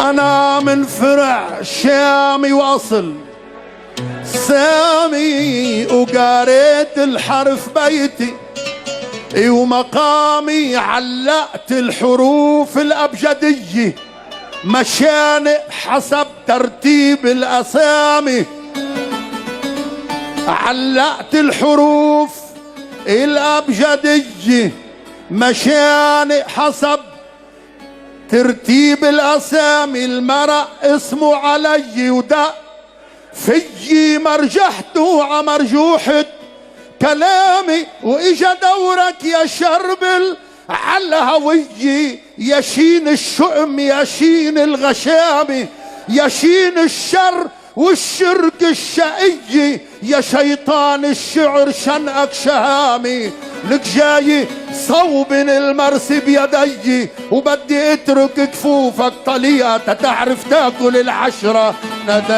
أنا من فرع شامي وأصل سامي، وقاريت الحرف بيتي ومقامي علقت الحروف الأبجدية مشان حسب ترتيب الأسامي. علقت الحروف الأبجدية مشان حسب ترتيب الأسامي. المرأة اسمه علي ودق فيي مرجحت وعمرجوحت كلامي، وإجا دورك يا شربل عالهوية يا شين الشؤم يا شين الغشامي، يا شين الشر والشرك الشقي، يا شيطان الشعر شنقك شهامي. لك جاي صوبن المرسي بيدي وبدي اترك كفوفك طليقة تتعرف تاكل العشرة ندامي.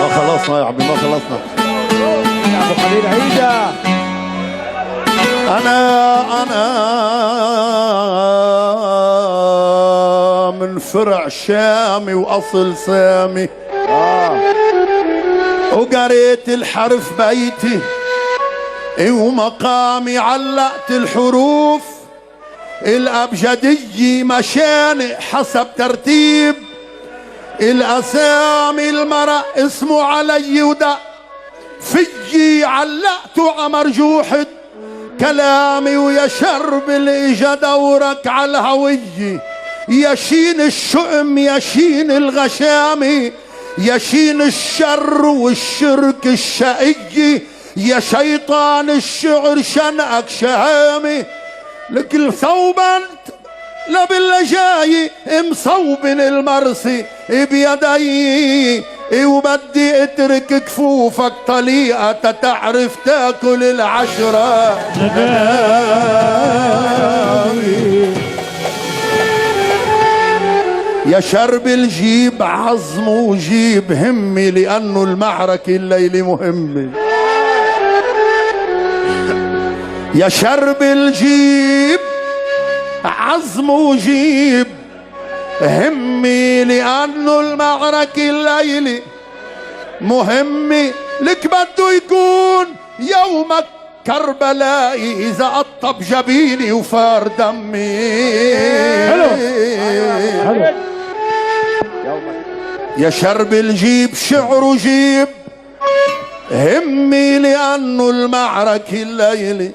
ما خلصنا يا عمي، ما خلصنا يا ابو خليل عيدة. أنا من فرع شامي وأصل سامي، وقريت الحرف بيتي ومقامي علقت الحروف الأبجدية مشان حسب ترتيب الأسامي. المرأة اسمه علي ودق فيي علقت عمرجوحت كلامي، ويا شرب الإجا دورك عالهوية يا شين الشؤم يا شين الغشامي، يا شين الشر والشرك الشقي، يا شيطان الشعر شنقك شهامي. لكل ثوبا لا بالله جاي مصوبن المرسي بيدي وبدي اترك كفوفك طليقة تتعرف تاكل العشرة ندامي. يا شرب الجيب عظم وجيب همي لأنه المعركة الليلة مهمة. يا شرب الجيب عظم وجيب همي لأنه المعركة الليلة مهمة. لك بده يكون يومك كربلائي إذا قطب جبيني وفار دمي. يا شرب الجيب شعر جيب همي لأنه المعركة الليلة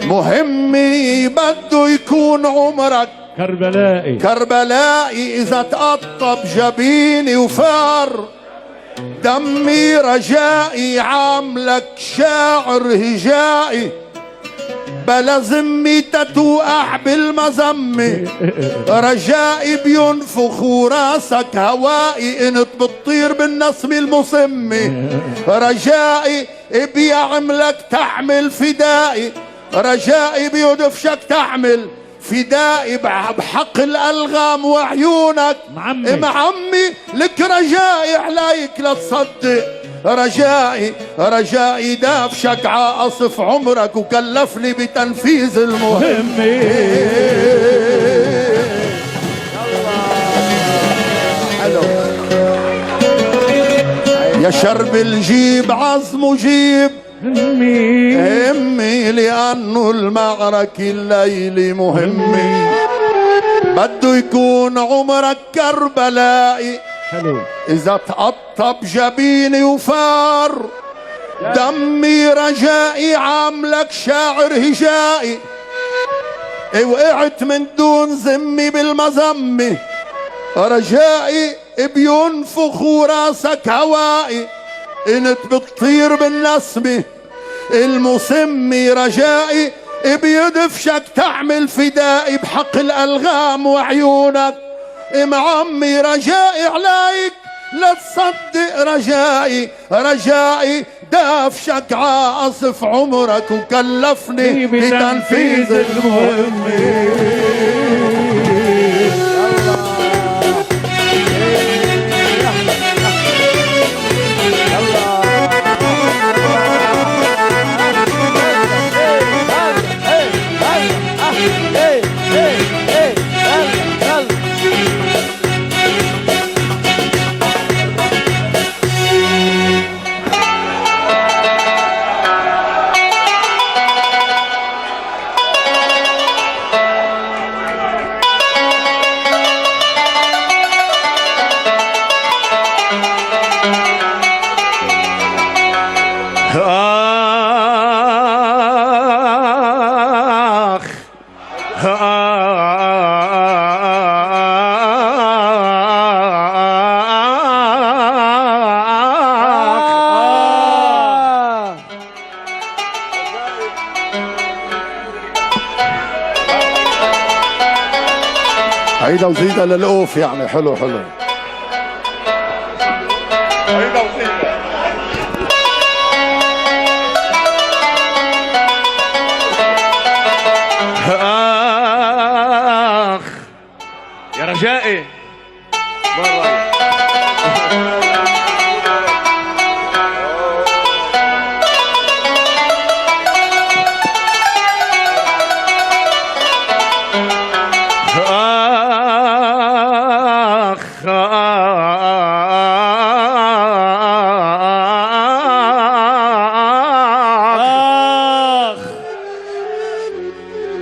مهمة. بده يكون عمرك كربلائي كربلائي إذا تقطب جبيني وفار دمي. رجائي عاملك شاعر هجائي بلا ذمي تتوقع بالمذمة. رجائي بينفخ وراسك هوائي انت بتطير بالنسمة المسمة. رجائي بيعملك تعمل فدائي، رجائي بيدفشك تعمل فدائي بحق الألغام وعيونك معمي. لك رجائي عليك لا تصدق، رجائي دافشك عاصف عمرك وكلفني بتنفيذ المهم. يا شرب الجيب عظم وجيب همي لأنه المعركة الليلة مهمة. بده يكون عمرك كربلائي إذا تقطب جبيني وفار دمي. رجائي عاملك شاعر هجائي وقعت من دون ذمي بالمذمة. رجائي بينفخ وراسك هوائي انت بتطير بالنسمة المسمة. رجائي بيدفشك تعمل فدائي بحق الألغام وعيونك معمي. رجائي عليك لا تصدق، رجائي دافشك عاصف عمرك وكلفني بتنفيذ المهم. عيدة وزيدة للأوف يعني حلو حلو. عيدة وزيدة. آخ يا رجائي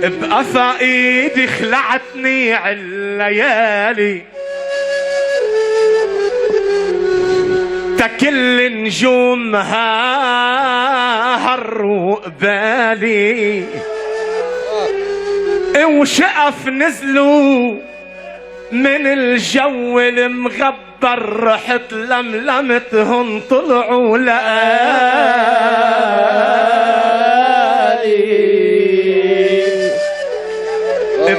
بقفا ايدي خلعتني عالليالي تكل نجومها هروا قبالي وشقف نزلوا من الجو المغبر رحت لملمتهم طلعوا لقالي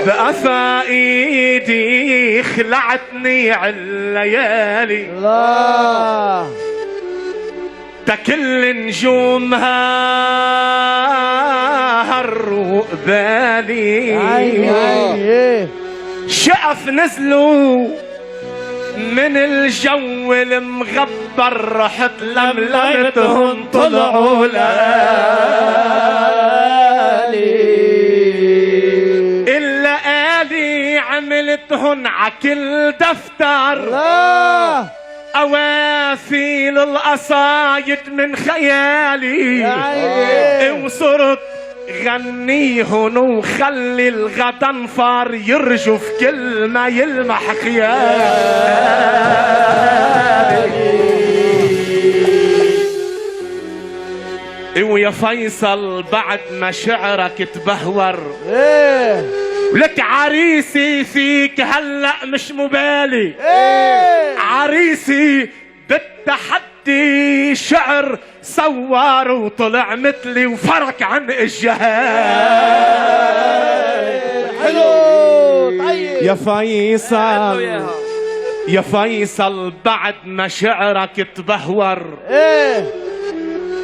بقفا ايدي خلعتني عالليالي تكل نجومها هروا قبالي شقف نزلوا من الجو المغبر رحت لملمتهم طلعوا لقالي عملتهن عكل دفتر أوافي للقصايد من خيالي وصرت غنيهن وخلي الغضنفر يرجف كل ما يلمح خيالي ويا فيصل بعد ما شعرك تبهور لك عريسي فيك هلأ مش مبالي عريسي بالتحدي شعر صور وطلع مثلي وفرق عن الجهال حلو طيب يا فيصل يا فيصل بعد ما شعرك تبهور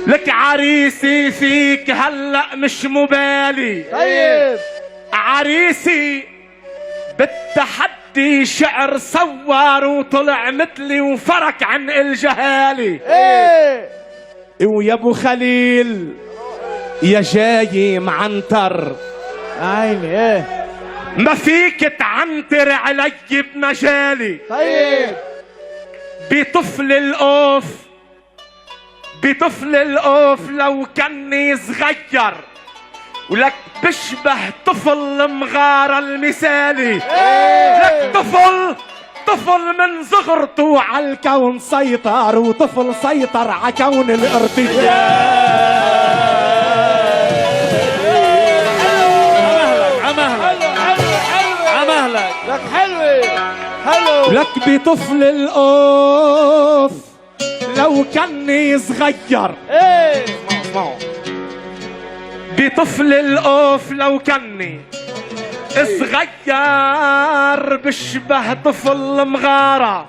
لك عريسي فيك هلأ مش مبالي طيب عريسي بالتحدي شعر صور وطلع مثلي وفرق عن الجهالي ويا ابو خليل يا جاي معنتر عيني ما فيك تعنتر علي بمجالي طيب بطفل الأوف بطفل الأوف لو كني صغير ولك بشبه طفل مغارة المثالي لك طفل من صغرته على الكون سيطر وطفل سيطر على كون الارتجال عمهلك لك حلوة حلو لك بطفل الأوف لو كني صغير اسمعوا بطفل الأوف لو كني صغير بشبه طفل مغارة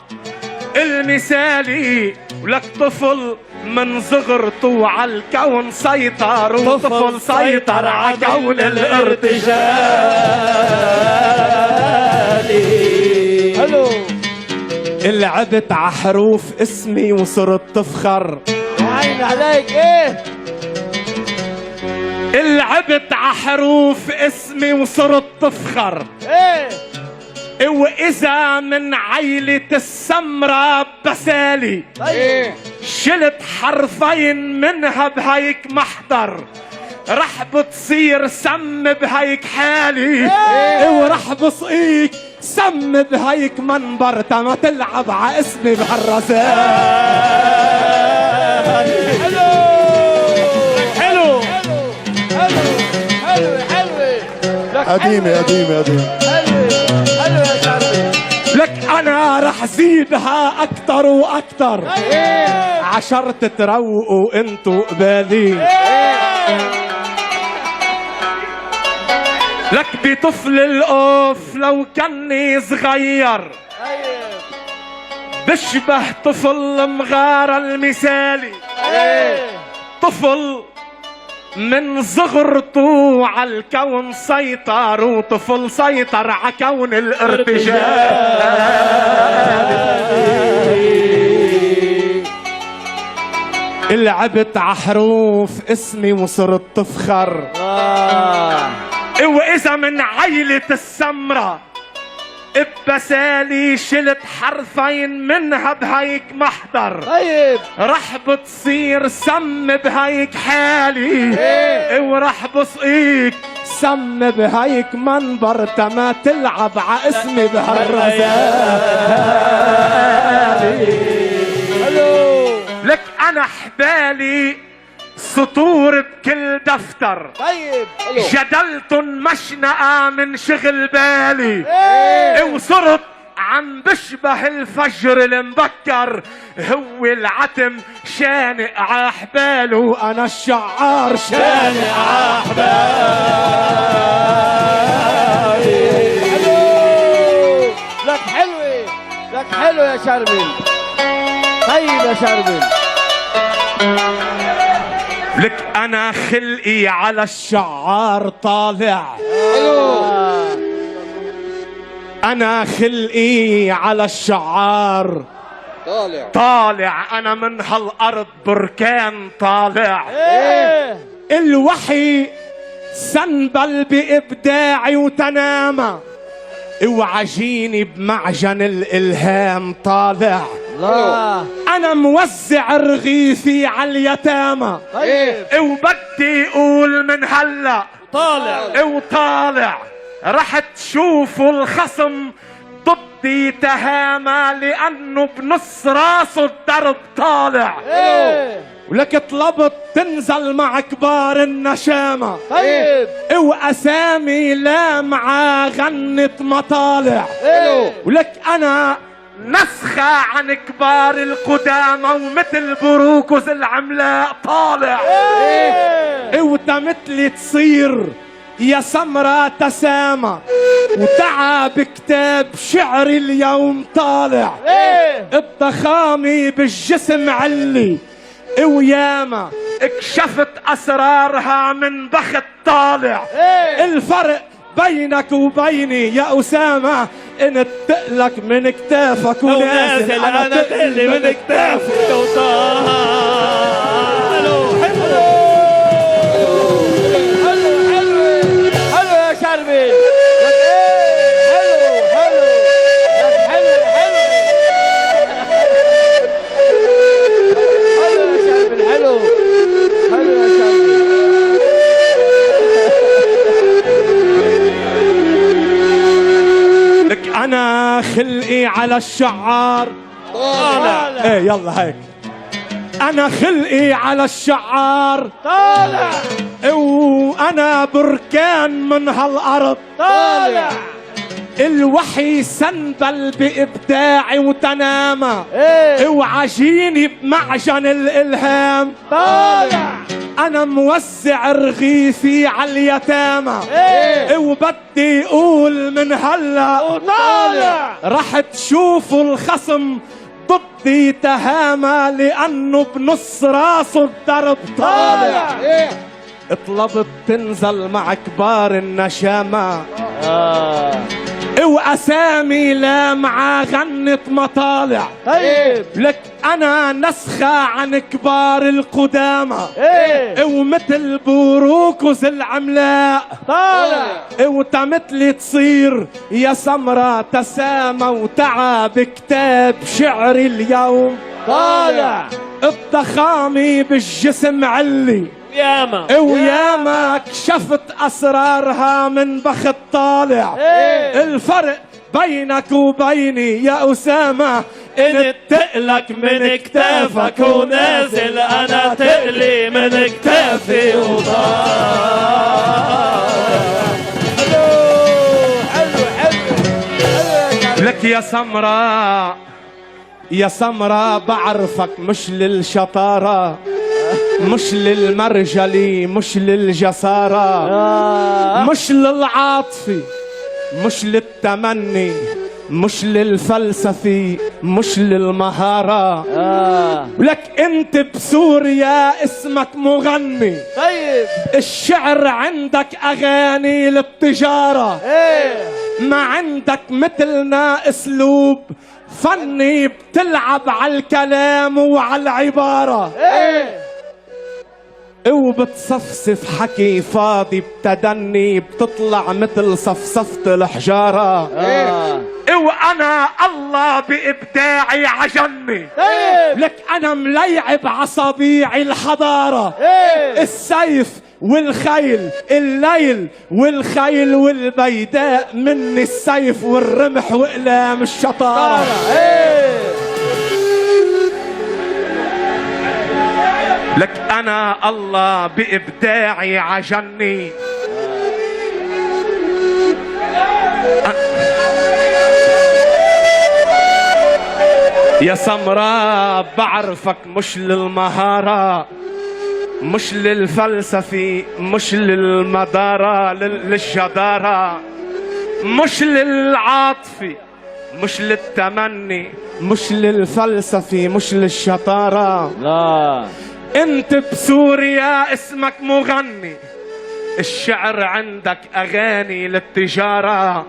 المثالي ولك طفل من صغرته على الكون سيطر وطفل سيطر على كون الارتجال حلو لعبت ع حروف اسمي وصرت تفخر عين عليك لعبت ع حروف اسمي وصرت تفخر وإذا من عيلة السمرة بسالي طيب شلت حرفين منها بهيك محضر رح بتصير سم بهيك حالي ورح بصقيك سم بهيك منبر تما تلعب ع اسمي بهالرزال حلو قديمة قديمة قديمة. حلو يا شربل. لك انا رح زيدها اكتر واكتر. عشرت تروقوا انتو قبالي. لك بطفل القف لو كني صغير بشبه طفل مغارة المثالي. طفل من صغرته عالكون سيطر، وطفل سيطر عكون الارتجال. لعبت عحروف اسمي وصرت تفخر. واذا من عيلة السمرة ببسالي شلت حرفين منها بهيك محضر. طيب رح بتصير سم بهيك حالي. ورح بصقيك سم بهيك منبر تما تلعب ع اسمي بهالرزالي. لك انا حبالي سطور بكل دفتر. طيب جدلتن مشنقة من شغل بالي. وصرت عم بشبه الفجر المبكر. هو العتم شانق عحباله وانا الشعار شانق عحبالي. لك حلوة، لك حلو يا شربل. طيب يا شربل. لك انا خلقي على الشعار طالع. انا خلقي على الشعار طالع. انا من هالارض بركان طالع. الوحي سنبل بابداعي وتنامى. وعجيني بمعجن الالهام طالع. انا موزع رغيفي على اليتامى. وبدي اقول من هلا وطالع رح تشوفوا الخصم ضدي تهامى، لانه بنص راسه الدرب طالع. ولك طلبت تنزل مع كبار النشامة. طيب واسامي لامعة غنت مطالع. ولك انا نسخة عن كبار القدامى، ومثل بروكوز العملاق طالع. وتمثلي تصير يا سمرة تسامى، وتعب كتاب شعري اليوم طالع. الضخامي بالجسم علي، وياما اكشفت اسرارها من بخت طالع. الفرق بينك وبيني يا اسامه ان تقلك من كتافك ونازل انا تقلي من كتافك حلو يا شربل. انا خلقي على الشعار طالع. ايه يلا هيك. انا خلقي على الشعار طالع. وانا بركان من هالارض طالع. الوحي سنبل بابداعي وتنامى. وعجيني بمعجن الالهام طالع. انا موزع رغيفي على اليتامى. وبدي اقول من هلا طالع رح تشوفوا الخصم ضدي تهامى، لانه بنص راسه الدرب طالع. طلبت تنزل مع كبار النشامة. واسامي لامعة غنت مطالع. طيب لك انا نسخة عن كبار القدامى. ومثل بروكوز العملاق طالع. وتمثلي تصير يا سمرة تسامى، وتعب كتاب شعري اليوم طالع. الضخامي بالجسم علي، وياما كشفت اسرارها من بخت طالع. الفرق بينك وبيني يا اسامه ان تقلك من كتافك ونازل انا تقلي من كتافي وطالع. لك يا سمراء يا سمراء بعرفك مش للشطارة مش للمرجلي مش للجسارة مش للعاطفي مش للتمني مش للفلسفي مش للمهارة ولك انت بسوريا اسمك مغني طيب الشعر عندك اغاني للتجارة ما عندك مثلنا اسلوب فني بتلعب على الكلام وعلى العبارة وبتصفصف حكي فاضي بتدني بتطلع مثل صفصفة الحجارة وانا الله بابداعي عجني لك انا مليعب عصابيعي الحضارة السيف والخيل الليل والخيل والبيداء مني السيف والرمح واقلام الشطارة لك انا الله بابداعي عجني يا سمراء بعرفك مش للمهارة مش للفلسفي مش للمدارة للجدارة مش للعاطفي مش للتمني مش للفلسفي مش للشطارة لا انت بسوريا اسمك مغني الشعر عندك اغاني للتجارة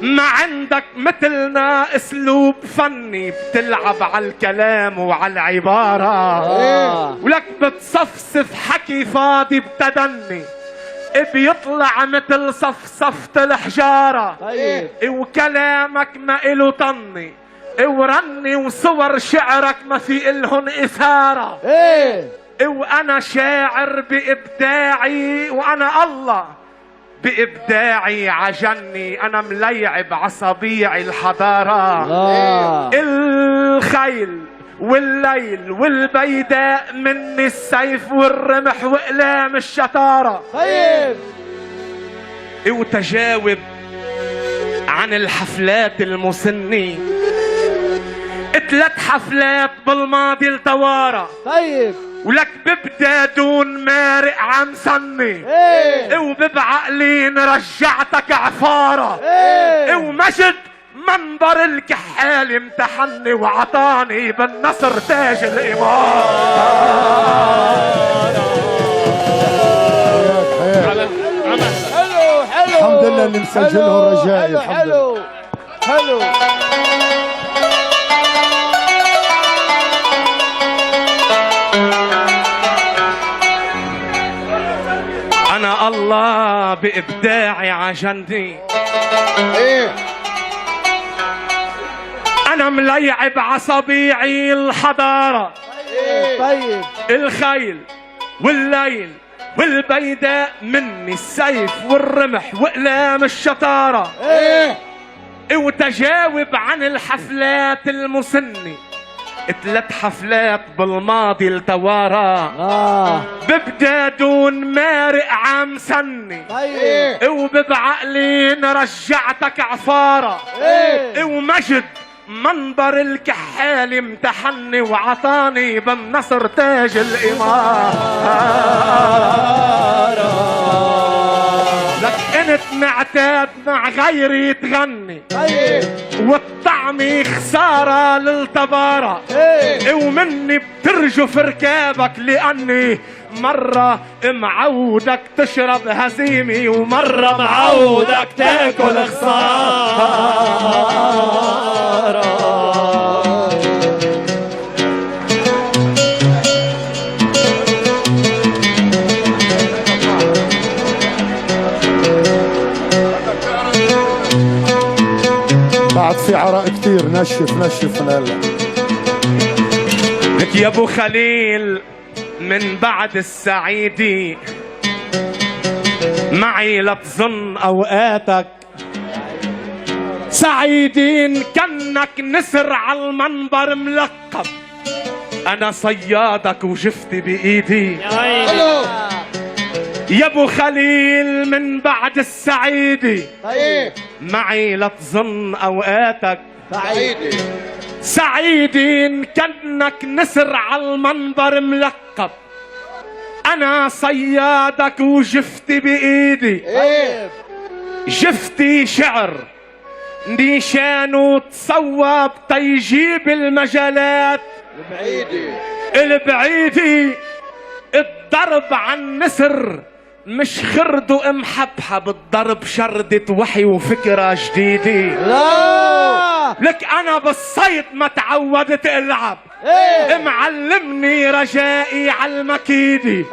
ما عندك مثلنا اسلوب فني بتلعب على الكلام وعلى العبارة ولك بتصفصف حكي فاضي بتدني بيطلع مثل صفصفة الحجارة وكلامك ما إله طني ورني وصور شعرك ما في إلهن إثارة وانا شاعر بابداعي وانا الله بابداعي عجني انا مليعب عصبيعي الحضارة الخيل والليل والبيداء مني السيف والرمح واقلام الشطارة وتجاوب عن الحفلات المسني 3 حفلات بالماضي التوارى ولك ببدا دون مارق عم سني وببعقلين رجعتك عفارة ومجد منبر الكحال امتحني وعطاني بالنصر تاج الإمارة. حلو الحمد لله اللي مسجله الرجائي. حلو حلو أنا الله بإبداعي عجني أنا مليعب عصبيعي الحضارة طيب الخيل والليل والبيداء مني السيف والرمح وإقلام الشطارة وتجاوب عن الحفلات المسني 3 حفلات بالماضي التوارى ببدا دون مارق عام سني وببعقلين رجعتك عفارة ومجد منبر الكحال امتحني وعطاني بالنصر تاج الإمارة. لك انت معتاد مع غيري تغني والطعم خسارة للتبارة ومني بترجف ركابك لأني مرة معودك تشرب هزيمي ومرة معودك تاكل خسارة. بعد في عراء كتير نشف هلا. لك يا ابو خليل من بعد السعيدي معي لا تظن اوقاتك سعيدين كنك نسر على المنبر ملقب انا صيادك وجفتي بايدي يا ابو خليل من بعد السعيدي معي لا تظن اوقاتك سعيدي سعيدين كأنك نسر على المنبر ملقب، أنا صيادك وجفتي بإيدي، جفتي شعر نيشان وتصوب تيجيب المجالات البعيدي الضرب عن نسر مش خرد ومحبحب، الضرب شردة وحي وفكرة جديدة. لا لك انا بالصيد ما تعودت العب، معلمني رجائي على المكيدي،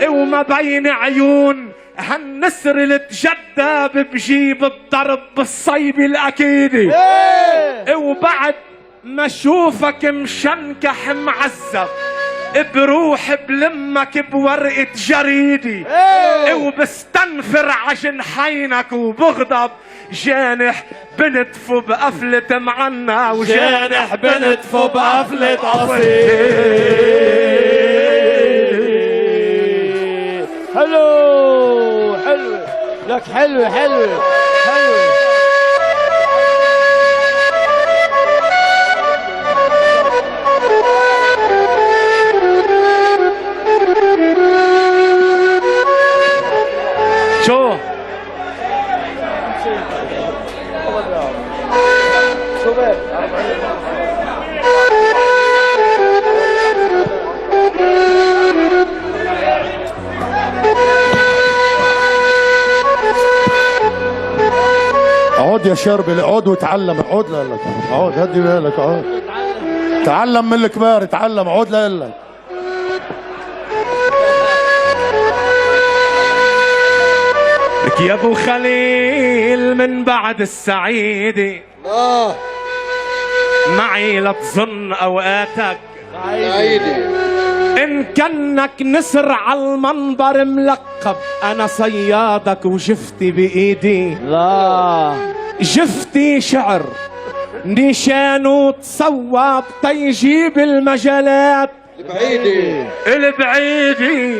وما بين عيون هالنسر اللي تجدب بجيب الضرب بالصيب الاكيدي، وبعد ما اشوفك مشنكح معذب بروح بلمك بورقة جريدي، وبستنفر عجنحينك وبغضب جانح بنتفو بقفلة معنا، وجانح بنتفو بقفلة أصيل. حلو حلو لك حلو حلو حلو. شو عود يا شربل، عود وتعلم، عود لك، عود هدي بالك، عود تعلم من الكبار، تعلم، عود لك. لك يا ابو خليل من بعد السعيدي معي لا تظن اوقاتك سعيدي ان كنك نسر على المنبر ملقب، انا صيادك وجفتي بايدي، لا جفتي شعر نيشان وتصوب تيجيب المجالات البعيدي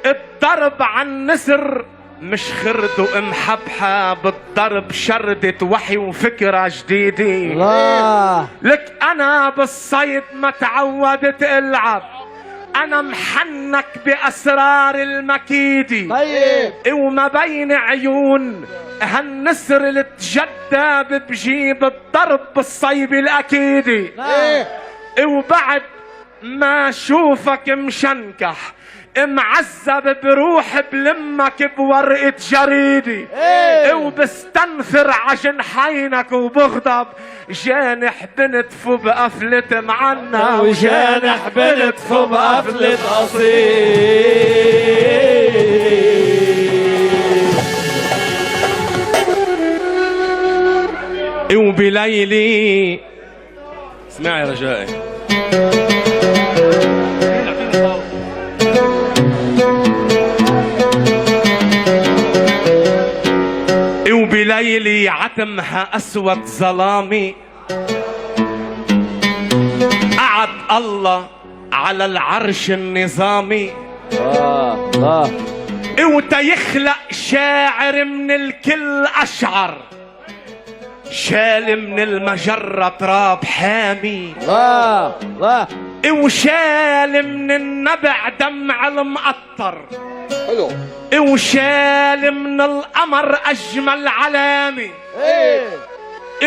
الضرب عن نسر مش خرد ومحبحة، بالضرب شردة وحي وفكرة جديدة. لا لك أنا بالصيد ما تعودت ألعب، أنا محنك بأسرار المكيدي، وما بين عيون هالنسر اللي تجدب بجيب الضرب بالصيب الأكيدي، وبعد ما شوفك مشنكح معذب بروح بلمك بورقة جريدي، وبستنفر عجنحينك وبغضب جانح بنتفو بقفلة معنا، وجانح بنتفو بقفلة أصيل. وبليلي اسمعي يا رجائي، وبليلي عتمها أسود ظلامي، قعد الله على العرش النظامي، وتيخلق شاعر من الكل أشعر، شال من المجرة تراب حامي، وشال من النبع دمع المقطر، وشال من القمر أجمل علامي،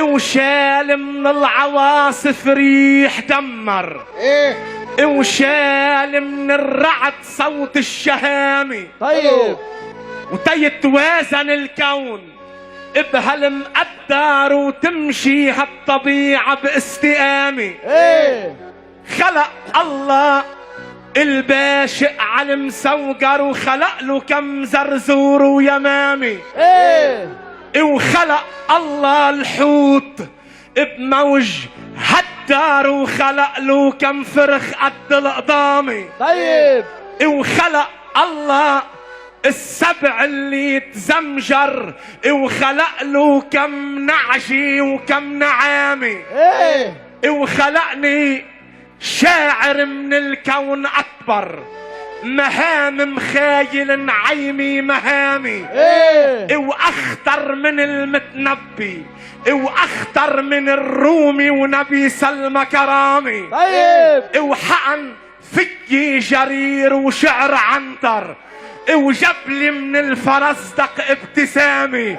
وشال من العواصف ريح دمر، وشال من الرعد صوت الشهامي. وتيتوازن الكون بهالمقدر وتمشي هالطبيعة باستقامة. خلق الله الباشق على المسوقر، وخلق له كم زرزور ويمامي، وخلق الله الحوت بموج هالدار، وخلق له كم فرخ قد القضامي. وخلق الله السبع اللي تزمجر، وخلق له كم نعجي وكم نعامي. وخلقني شاعر من الكون أكبر، مهام مخايل نعيمي مهامي واخطر من المتنبي واخطر من الرومي ونبي سلمى كرامي. طيب وحقن فيي جرير وشعر عنتر وجبلي من الفرزدق ابتسامي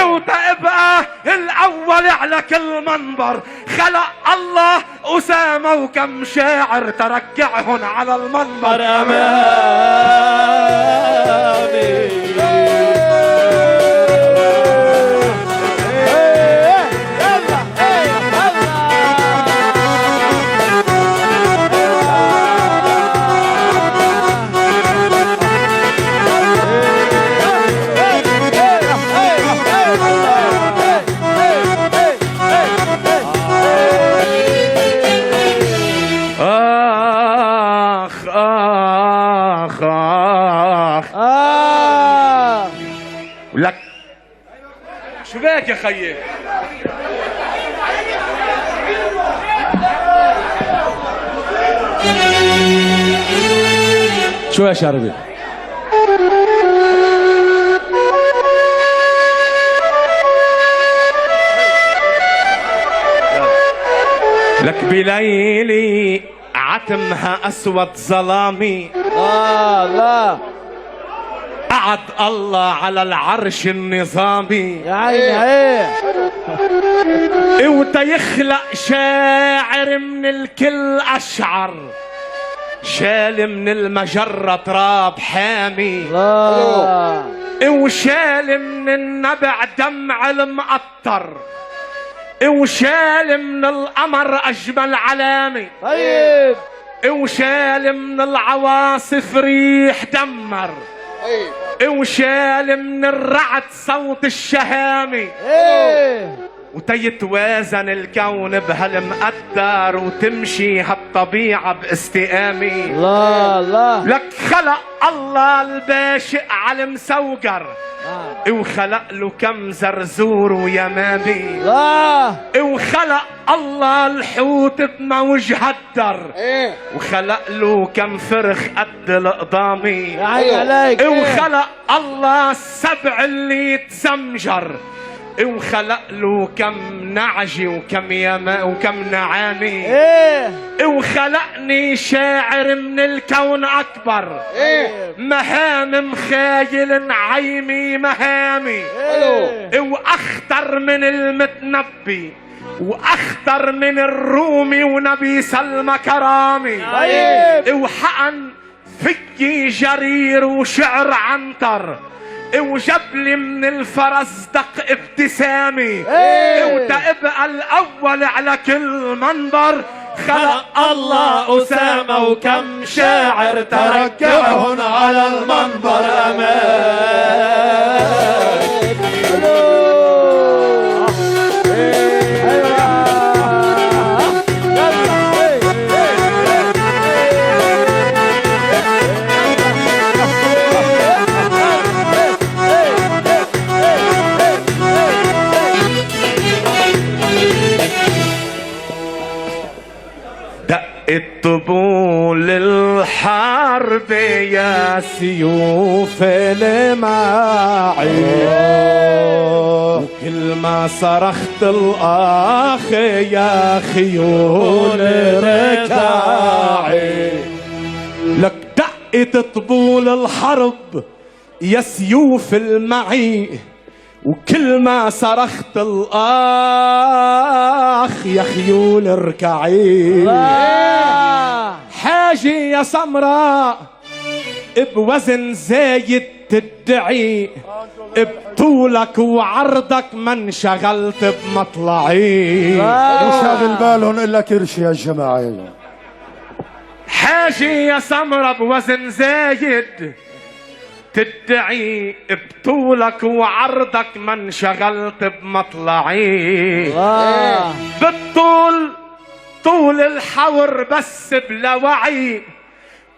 وتبقى الاول على كل منبر. خلق الله اسامه وكم شاعر ترجعهن على المنبر امامي. لك شو بك يا خيي؟ شو يا شربي؟ لك بليلي عتمها اسود ظلامي لا قعد الله على العرش النظامي يا عيني وتيخلق شاعر من الكل اشعر شال من المجرة تراب حامي وشال من النبع دمع المقطر وشال من القمر اجمل علامي. طيب وشال من العواصف ريح دمر وشال من الرعد صوت الشهامي وتيتوازن الكون بهالمقدر وتمشي هالطبيعة باستقامي. لا لك خلق الله الباشق على المسوقر وخلق له كم زرزور ويمامي. وخلق الله الحوت بموج هدر وخلق له كم فرخ قد القضامي. وخلق الله السبع اللي يتزمجر وخلق له كم نعجي وكم يما وكم نعامي. وخلقني شاعر من الكون اكبر مهام مخايل نعيمي مهامي واخطر من المتنبي واخطر من الرومي ونبي سلمى كرامي. وحقن فيي جرير وشعر عنتر وجبلي من الفرزدق ابتسامي وتبقى الاول على كل منبر. خلق الله اسامه وكم شاعر تركعهن على المنبر امامي. الطبول الحرب يا سيوف الماعي وكل ما صرخت الآخ يا خيول ركاعي. لك دقت طبول الحرب يا سيوف المعي وكل ما صرخت الآخ يا خيول اركعي. حاجي يا سمراء بوزن زايد تدعي بطولك وعرضك ما انشغلت بمطلعي. وشاغل بالهم الا كرش يا جماعه. حاجي يا سمراء بوزن زايد تدعي بطولك وعرضك ما انشغلت بمطلعي. بالطول طول الحور بس بلا وعي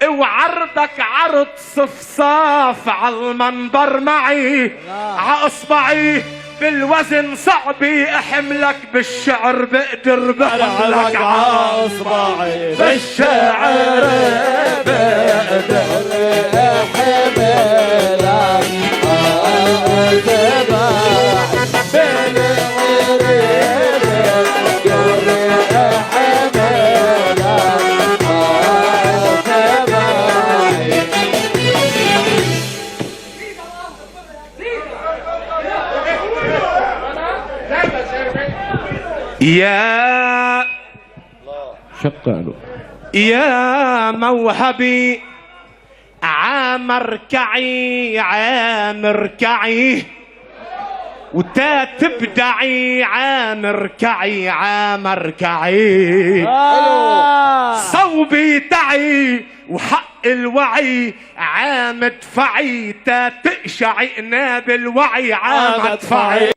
وعرضك عرض صفصاف على المنبر معي. عاصبعي بالوزن صعبي احملك بالشعر بقدر بحملك عاصبعي بالشعر يا شقاله يا موهبي عامر كعي عامر كعي وتا تبدعي عامر كعي عامر كعي صوبي تعي وحق الوعي عام ادفعي تا تقشعي ناب الوعي عام ادفعي